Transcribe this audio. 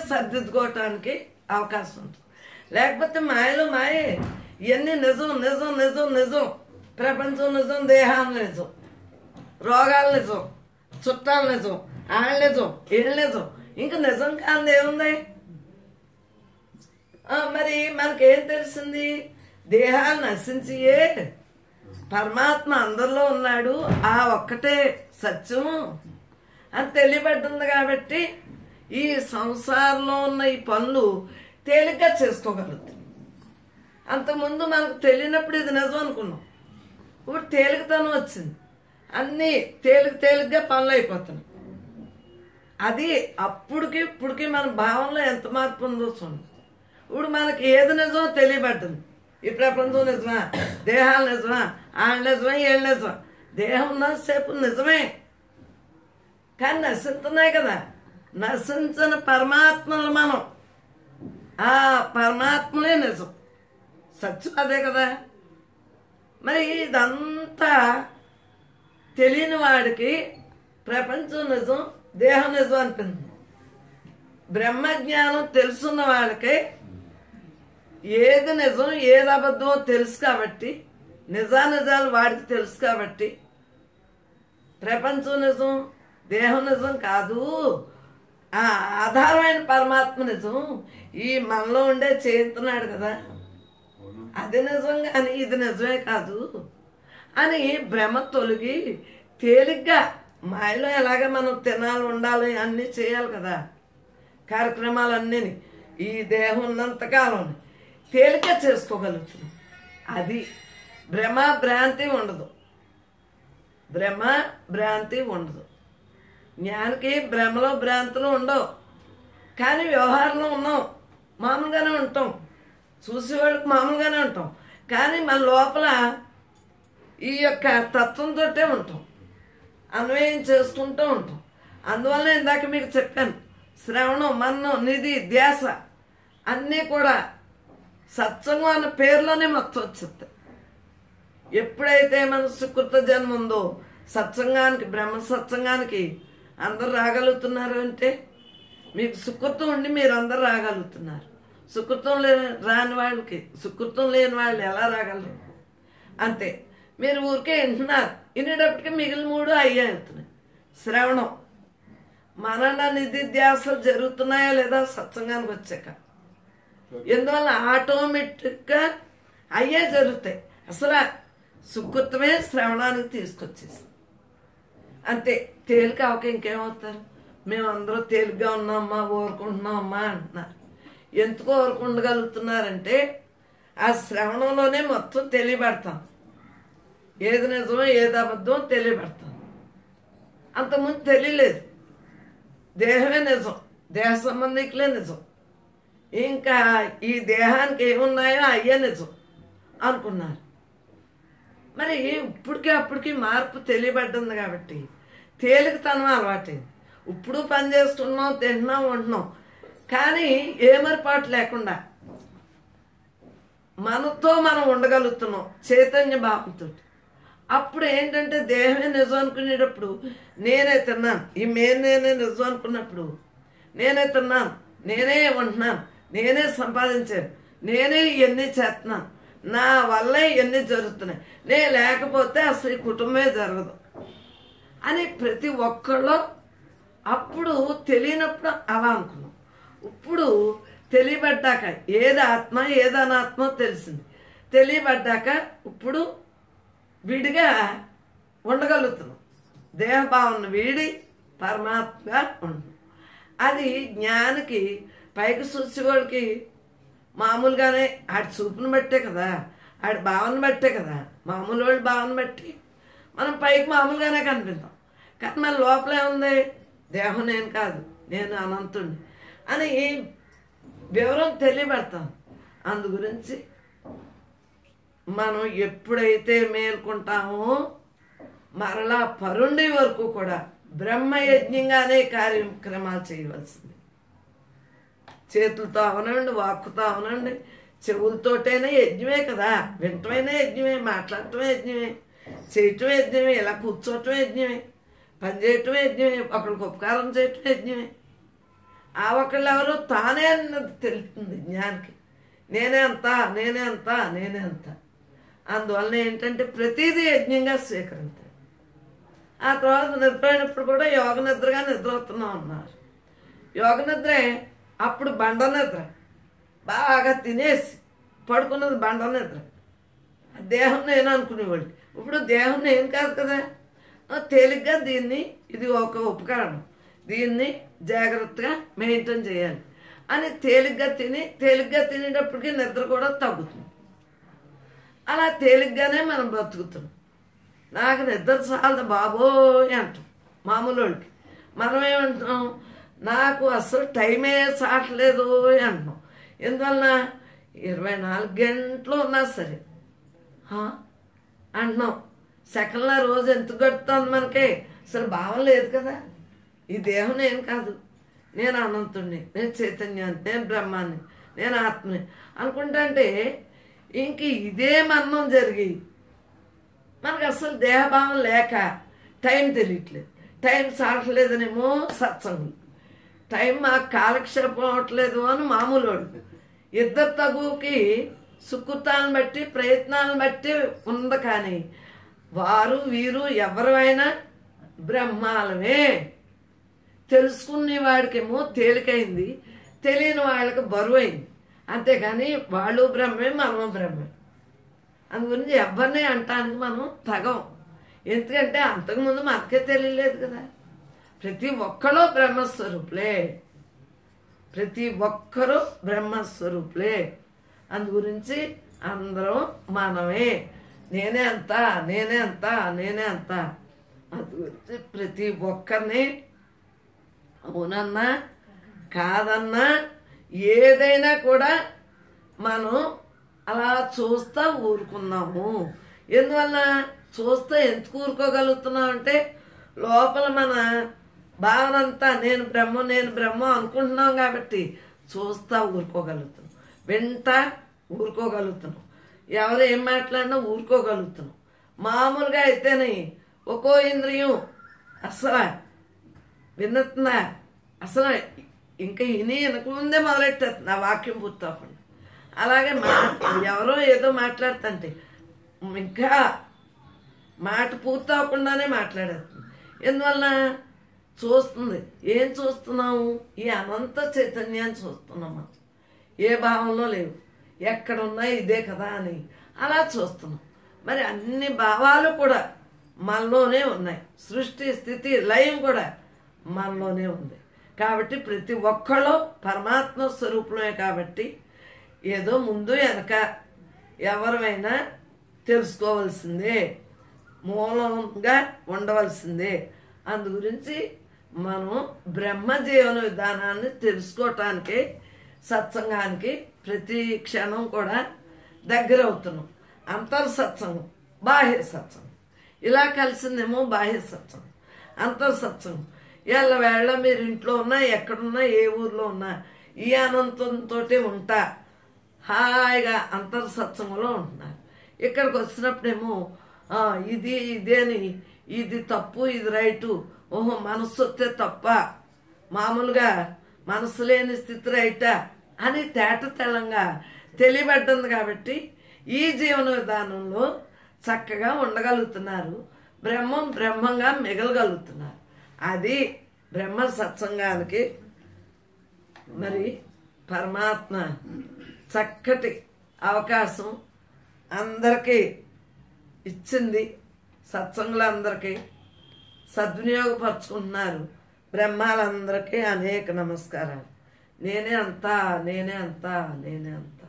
సర్దిద్దుకోవటానికి అవకాశం ఉంటుంది. లేకపోతే మాయలు మాయే, ఇవన్నీ నిజం నిజం నిజం నిజం, ప్రపంచం నిజం, దేహాలు నిజం, రోగాలు నిజం, చుట్టాలు నిజం, ఆళ్ళు నిజం, వీళ్ళు నిజం, ఇంకా నిజం కాదు ఏముంది? మరి మనకేం తెలిసింది? దేహాలు నశించియే పరమాత్మ అందరిలో ఉన్నాడు, ఆ ఒక్కటే సత్యం అని తెలియబడ్డుంది. కాబట్టి ఈ సంసారంలో ఉన్న ఈ పనులు తేలిగ్గా చేసుకోగలుగుతాం. అంతకుముందు మనకు తెలియనప్పుడు ఇది నిజం అనుకున్నాం, ఇప్పుడు తేలికతనం వచ్చింది, అన్నీ తేలిగ్గా పనులు అయిపోతున్నాయి. అది అప్పుడుకి ఇప్పటికి మన భావనలో ఎంత మార్పు ఉందో చూడండి. ఇప్పుడు మనకి ఏది నిజమో తెలియబడ్డింది. ఈ ప్రపంచం నిజమా, దేహాలు నిజమా, ఆళ్ళు నిజమా, ఏళ్ళు నిజమా? దేహం ఉన్నంతసేపు నిజమే, కానీ నశిస్తున్నాయి కదా. నశించిన పరమాత్మలు మనం, ఆ పరమాత్మలే నిజం, సత్యం అదే కదా. మరి ఇదంతా తెలియని వాడికి ప్రపంచం నిజం, దేహం నిజం అనిపించింది. బ్రహ్మజ్ఞానం తెలుసున్న వాళ్ళకి ఏది నిజం ఏది అబద్ధమో తెలుసు కాబట్టి, నిజాలు వాడికి తెలుసు కాబట్టి, ప్రపంచం నిజం దేహం నిజం కాదు, ఆ ఆధారమైన పరమాత్మ నిజం, ఈ మనలో ఉండే చేస్తున్నాడు కదా అది నిజం, కానీ ఇది నిజమే కాదు అని భ్రమ తొలగి తేలిగ్గా మాయలో ఎలాగ మనం తినాలి, ఉండాలి, అన్నీ చేయాలి కదా, కార్యక్రమాలన్నీ ఈ దేహం ఉన్నంతకాలం తేలిక చేసుకోగలుగుతున్నాం. అది భ్రమ భ్రాంతి ఉండదు, భ్రమ భ్రాంతి ఉండదు. జ్ఞానికి భ్రమలో భ్రాంతులు ఉండవు, కానీ వ్యవహారంలో ఉన్నాం, మామూలుగానే ఉంటాం, చూసేవాళ్ళకి మామూలుగానే ఉంటాం, కానీ మన లోపల ఈ యొక్క తత్వంతోటే ఉంటాం, అన్వయం చేసుకుంటూ ఉంటాం. అందువల్ల ఇందాక మీకు చెప్పాను, శ్రవణం, మన్నం, నిధి, ధ్యాస అన్నీ కూడా సత్సంగం అన్న పేరులోనే మొత్తం వచ్చేస్తాయి. ఎప్పుడైతే మన సుకృత జన్మ ఉందో సత్సంగానికి, బ్రహ్మ సత్సంగానికి అందరు రాగలుగుతున్నారు అంటే మీకు సుకృతం ఉండి మీరు అందరు రాగలుగుతున్నారు. సుకృతం రాని వాళ్ళకి, సుకృతం లేని వాళ్ళు ఎలా రాగలరు? అంతే, మీరు ఊరికే వింటున్నారు, వినేటప్పటికి మిగిలిన మూడు అయ్యే వెళ్తున్నాయి. శ్రవణం, మనన, నిధి, ధ్యాసలు జరుగుతున్నాయా లేదా సత్సంగానికి వచ్చాక? ఎందువల్ల ఆటోమేటిక్గా అయ్యే జరుగుతాయి. అసలు సుకృతమే శ్రవణానికి తీసుకొచ్చేసి అంతే. తేలిక అవక ఇంకేమవుతారు? మేమందరూ తేలిగ్గా ఉన్నామమ్మా, ఊరుకుంటున్నామమ్మా అంటున్నారు. ఎందుకు ఊరుకుండగలుగుతున్నారంటే ఆ శ్రవణంలోనే మొత్తం తెలియబడతాం, ఏది నిజమో ఏది అబద్ధమో తెలియబడతాం. అంతకుముందు తెలియలేదు, దేహమే నిజం, దేహ సంబంధికులే నిజం, ఇంకా ఈ దేహానికి ఏమున్నాయో అయ్యే నిజం అనుకున్నారు. మరి ఇప్పటికీ అప్పటికి మార్పు తెలియబడ్డింది కాబట్టి తేలికతనం అలవాటైంది. ఇప్పుడు పని చేస్తున్నాం, తింటున్నాం, ఉంటున్నాం, కానీ ఏమరపాటు లేకుండా మనతో మనం ఉండగలుగుతున్నాం చైతన్య భావంతో. అప్పుడు ఏంటంటే దేహమే నిజం అనుకునేటప్పుడు నేనే తిన్నాను, ఈ నేనే నిజం అనుకున్నప్పుడు నేనే తిన్నాను, నేనే ఉంటున్నాను, నేనే సంపాదించాను, నేనే ఇవన్నీ చేస్తున్నాను, నా వల్లే ఇవన్నీ జరుగుతున్నాయి, నేను లేకపోతే అసలు ఈ కుటుంబమే జరగదు అని ప్రతి ఒక్కళ్ళు అప్పుడు తెలియనప్పుడు అలా అనుకున్నాం. ఇప్పుడు తెలియబడ్డాక ఏది ఆత్మ ఏది అనాత్మ తెలిసింది. తెలియబడ్డాక ఇప్పుడు విడిగా ఉండగలుగుతున్నాం, దేహభావన వీడి పరమాత్మగా ఉండు. అది జ్ఞానికి పైకి చూసేవాడికి మామూలుగానే ఆడి చూపును బట్టే కదా, ఆడి భావన బట్టే కదా, మామూలు వాళ్ళ భావన బట్టి మనం పైకి మామూలుగానే కనిపిస్తాం, కానీ మన లోపల ఏముంది? దేహం నేను కాదు, నేను అనంతుణ్ణి అని వివరం తెలియబడతాం. అందు గురించి మనం ఎప్పుడైతే మేల్కొంటామో మరలా పరుండి వరకు కూడా బ్రహ్మయజ్ఞంగానే కార్యక్రమాలు చేయవలసింది. చేతులతో అవనండి, వాక్కుతో అవనండి, చెవులతోటైనా యజ్ఞమే కదా, వింటమైనా యజ్ఞమే, మాట్లాడటమే యజ్ఞమే, చేయటం యజ్ఞమే, ఇలా కూర్చోవటం యజ్ఞమే, పని చేయటం యజ్ఞమే, ఒకరికి ఉపకారం చేయటం యజ్ఞమే. ఆ ఒకళ్ళెవరు తానే అన్నది తెలుస్తుంది జ్ఞానికి. నేనే అంత, నేనే అంత, నేనే అంత. అందువలన ఏంటంటే ప్రతిదీ యజ్ఞంగా స్వీకరించాలి. ఆ తర్వాత నిద్రపోయినప్పుడు కూడా యోగ నిద్రగా నిద్రపోతున్నాం అన్నారు. యోగ నిద్రే అప్పుడు బండ నిద్ర, బాగా తినేసి పడుకున్నది బండ నిద్ర. దేహం నేను అనుకునేవాళ్ళు. ఇప్పుడు దేహం నేను కాదు కదా. తేలిగ్గా దీన్ని, ఇది ఒక ఉపకరణం, దీన్ని జాగ్రత్తగా మెయింటైన్ చేయాలి అని తేలిగ్గా తినేటప్పటికీ నిద్ర కూడా తగ్గుతుంది. అలా తేలిగ్గానే మనం బ్రతుకుతున్నాం. నాకు నిద్ర చాలదు బాబోయ్ అంటాం మామూలు వాళ్ళకి. మనం ఏమంటున్నాం, నాకు అసలు టైమే చాటలేదు అంటున్నాం. ఎందువలన 24 గంటలు ఉన్నా సరే అంటున్నాం. సెకండ్ల రోజు ఎంత గడుపుతుంది మనకి అసలు భావం లేదు కదా. ఈ దేహం నేను కాదు, నేను అనంతుడిని, నేను చైతన్యాన్ని, నేను బ్రహ్మాన్ని, నేను ఆత్మని అనుకుంటే ఇంక ఇదే మరణం జరిగి మనకు అసలు దేహభావం లేక టైం తెలియట్లేదు. టైం సాగట్లేదనేమో సత్సంగులు, టైం మాకు కాలక్షేపం అవట్లేదు అని మామూలు వాడు. ఇద్దరు తగుకి సుకృతాలను బట్టి ప్రయత్నాలను బట్టి ఉంది. కానీ వారు వీరు ఎవరైనా బ్రహ్మాలమే. తెలుసుకునే వాడికేమో తేలికైంది, తెలియని వాళ్ళకి బరువు అయింది. అంతేగాని వాళ్ళు బ్రహ్మే, మనము బ్రహ్మే. అందుగురించి ఎవరిని అంటానికి మనం తగం. ఎందుకంటే అంతకుముందు మనకే తెలియలేదు కదా. ప్రతి ఒక్కరూ బ్రహ్మస్వరూపులే, ప్రతి ఒక్కరూ బ్రహ్మస్వరూపులే. అందుగురించి అందరం మనమే. నేనే అంత, నేనే అంత, నేనే అంత. అందుగురించి ప్రతి ఒక్కరిని అవునన్నా కాదన్నా ఏదైనా కూడా మనం అలా చూస్తా ఊరుకున్నాము. ఎందువల్ల చూస్తా ఎందుకు ఊరుకోగలుగుతున్నాం అంటే లోపల మన భావన అంతా నేను బ్రహ్మ, నేను బ్రహ్మ అనుకుంటున్నాం కాబట్టి చూస్తా ఊరుకోగలుగుతున్నాం, వింటా ఊరుకోగలుగుతున్నాం, ఎవరు ఏం మాట్లాడినా ఊరుకోగలుగుతున్నాం. మామూలుగా అయితేనే ఒక్కో ఇంద్రియం అసలు విన్నట్టుందా, అసలు ఇంకా వినక ముందే మొదలెట్టేస్తుంది ఆ వాక్యం పూర్తవకుండా. అలాగే ఎవరో ఏదో మాట్లాడుతుంటే ఇంకా మాట పూర్తవకుండానే మాట్లాడేస్తుంది. ఎందువల్ల చూస్తుంది. ఏం చూస్తున్నాము? ఈ అనంత చైతన్యాన్ని చూస్తున్నాం. మనం ఏ భావంలో లేవు, ఎక్కడున్నా ఇదే కదా అని అలా చూస్తున్నాం. మరి అన్ని భావాలు కూడా మనలోనే ఉన్నాయి. సృష్టి, స్థితి, లయం కూడా మనలోనే ఉంది. కాబట్టి ప్రతి ఒక్కళ్ళు పరమాత్మ స్వరూపమే. కాబట్టి ఏదో ముందు వెనక ఎవరైనా తెలుసుకోవాల్సిందే, మూలంగా ఉండవలసిందే. అందు గురించి మనం బ్రహ్మ జీవన విధానాన్ని తెలుసుకోవటానికి సత్సంగానికి ప్రతి క్షణం కూడా దగ్గర అవుతున్నాం. అంతర్ సత్సంగం, బాహ్య సత్సంగం. ఇలా కలిసిందేమో బాహ్య సత్సంగం, అంతర్ సత్సంగం. వేళ మీరు ఇంట్లో ఉన్నా, ఎక్కడున్నా, ఏ ఊర్లో ఉన్నా ఈ అనంతంతో ఉంటా హాయిగా అంతర్ సత్సంగంలో ఉంటున్నారు. ఇక్కడికి వచ్చినప్పుడేమో ఇది ఇదేని, ఇది తప్పు, ఇది రైటు, ఓహో మనస్సు వస్తే తప్ప, మామూలుగా మనసు లేని స్థితి రైటా అని తేటతెల్లంగా తెలియబడ్డంది. కాబట్టి ఈ జీవన విధానంలో చక్కగా ఉండగలుగుతున్నారు, బ్రహ్మం బ్రహ్మంగా మిగలగలుగుతున్నారు. అది బ్రహ్మ సత్సంగానికి మరి పరమాత్మ చక్కటి అవకాశం అందరికీ ఇచ్చింది. సత్సంగులందరికీ సద్వినియోగపరుచుకుంటున్నారు. బ్రహ్మాలందరికీ అనేక నమస్కారాలు. నేనే అంతా, నేనే అంతా, నేనే అంతా.